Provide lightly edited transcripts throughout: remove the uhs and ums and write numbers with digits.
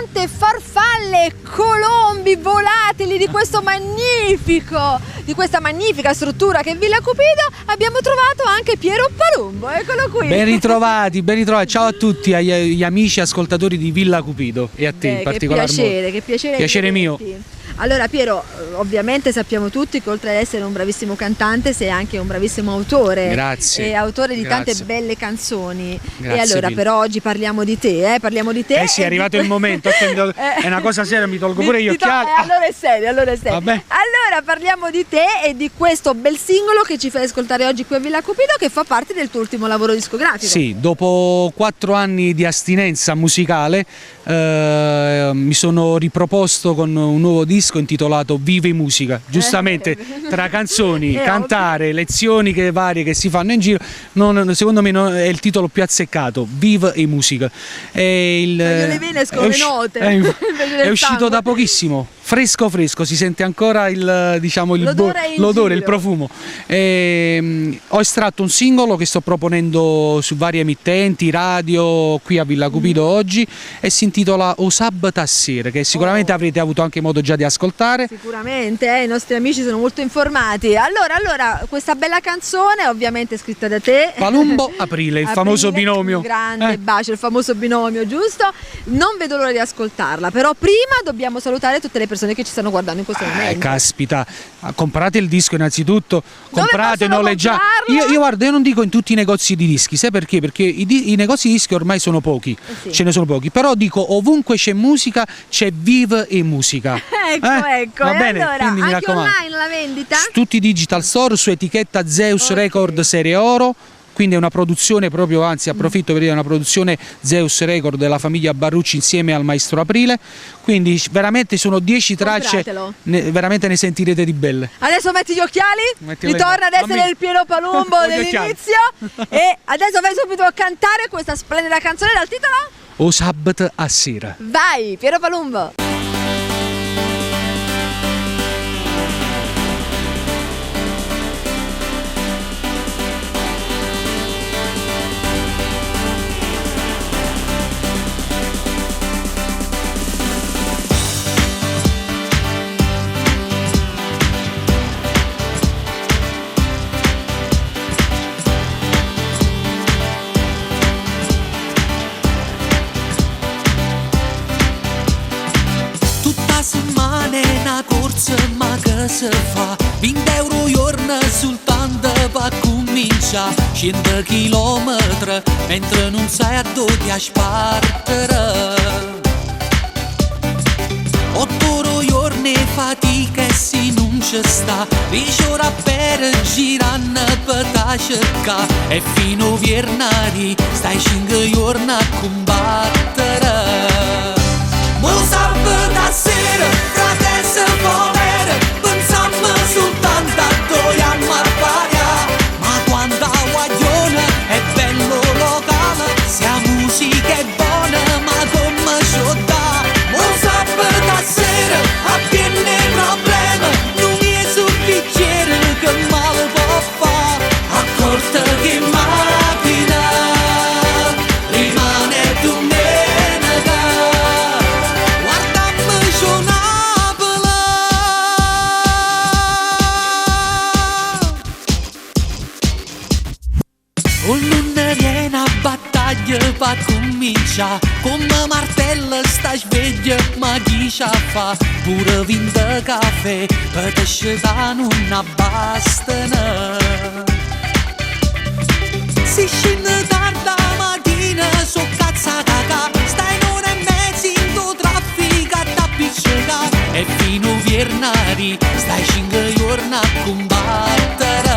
tante farfalle, colombi volatili di questa magnifica struttura che è Villa Cupido, abbiamo trovato anche Piero Palumbo. Eccolo qui. Ben ritrovati. Ciao a tutti, agli amici ascoltatori di Villa Cupido e a te in particolar modo. Che piacere. Piacere mio. Allora Piero, ovviamente sappiamo tutti che oltre ad essere un bravissimo cantante sei anche un bravissimo autore. Grazie. E autore di tante belle canzoni. E allora però oggi parliamo di te, sì, è arrivato il momento, è una cosa seria, mi tolgo pure gli occhiali. Allora è serio. Vabbè. Allora parliamo di te e di questo bel singolo che ci fai ascoltare oggi qui a Villa Cupido, che fa parte del tuo ultimo lavoro discografico. Sì, dopo 4 anni di astinenza musicale mi sono riproposto con un nuovo disco intitolato Vive Musica. Giustamente tra canzoni, cantare, lezioni varie che si fanno in giro, secondo me è il titolo più azzeccato, Vive e Musica. Le vene escono le note. È uscito da pochissimo, fresco, si sente ancora l'odore, il profumo. Ho estratto un singolo che sto proponendo su varie emittenti, radio, qui a Villa Cupido oggi, e si intitola O Sabato a Sera, che sicuramente avrete avuto anche modo già di ascoltare. Sicuramente, i nostri amici sono molto informati. Allora, questa bella canzone ovviamente scritta da te. Palumbo Aprile, il famoso binomio. Un grande bacio, il famoso binomio, giusto? Non vedo l'ora di ascoltarla, però prima dobbiamo salutare tutte le persone che ci stanno guardando in questo momento. Caspita, comprate il disco innanzitutto, comprate, noleggiate. Io guarda, io non dico in tutti i negozi di dischi, sai perché? Perché i negozi di dischi ormai sono pochi, sì. Ce ne sono pochi, però dico ovunque c'è musica, c'è Vive e Musica. Ecco, Va bene, allora, quindi mi anche raccomando. online la vendita? Tutti i digital store su etichetta Zeus Record Serie Oro. Quindi è una produzione proprio, anzi approfitto per dire, una produzione Zeus Record della famiglia Barrucci insieme al maestro Aprile. Quindi veramente sono 10 tracce, veramente ne sentirete di belle. Adesso metti gli occhiali, ritorna ad essere il Piero Palumbo dell'inizio e adesso vai subito a cantare questa splendida canzone dal titolo O Sabato a Sera. Vai, Piero Palumbo! Ma che si fa? 20 euro giorno soltanto per cominciare, 100 chilometri mentre non sai a dove ti spartere. 8 ore giorni fatica e se non ci sta, 10 ore per girare per te cercare, e fino a venerdì stai 5 giorni a combattere. Ma sabato sera, frate se volere, pensammo soltanto a doiamo a pagare. Ma quando guaglione è bello locale, se la musica è buona, ma come ci dà. Ma sabato sera, abbiamo problemi, non mi è sul bicchiere che male può fare. Accorta che macchina rimane domenica. Per cominciare, come martello sta sveglia, ma chi ci fa? Pure 20 caffè, per te scelta non bastano. Si scende tarda mattina, so cazza caca, stai in ora e mezza in tuo traffico da picciola, e fino a venerdì stai 5 giorni a combattere.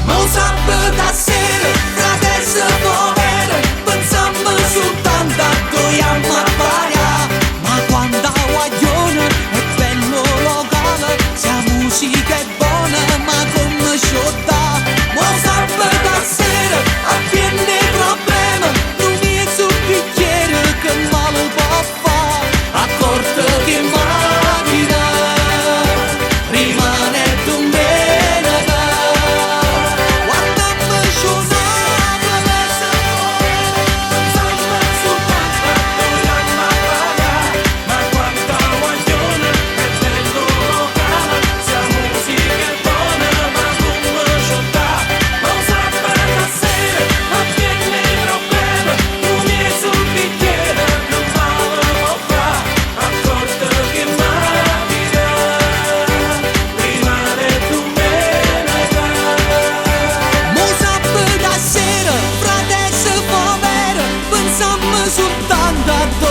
Ma un sabato sera, frate se volere, pensammo soltanto a doiamo a pagare. Ma quando guaglione è bello locale, se la musica è buona, ma come ci dà. Ma sabato sera, abbiamo problemi, non mi è sul bicchiere che male può fare. Accorta che macchina rimane tu.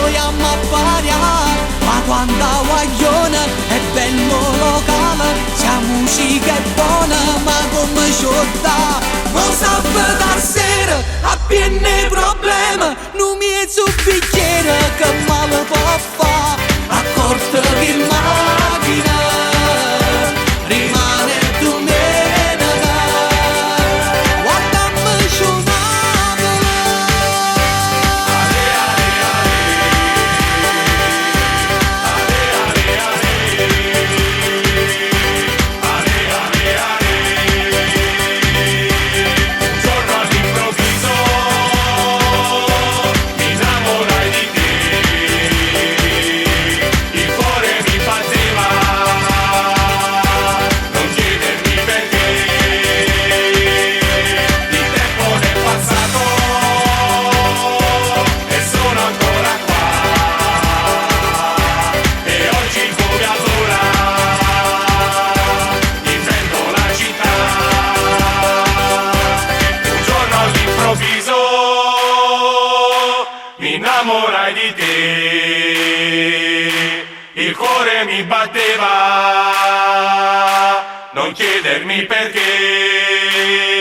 vogliamo appariare, ma quando guagliona è bello locale, se la musica è buona, ma come sciolta, non sa da sera, a piene problemi, non mi è su bicchiere che male può fare, accorto che il macchina rimane domenica, guardami suonare. Mi innamorai di te, il cuore mi batteva, non chiedermi perché.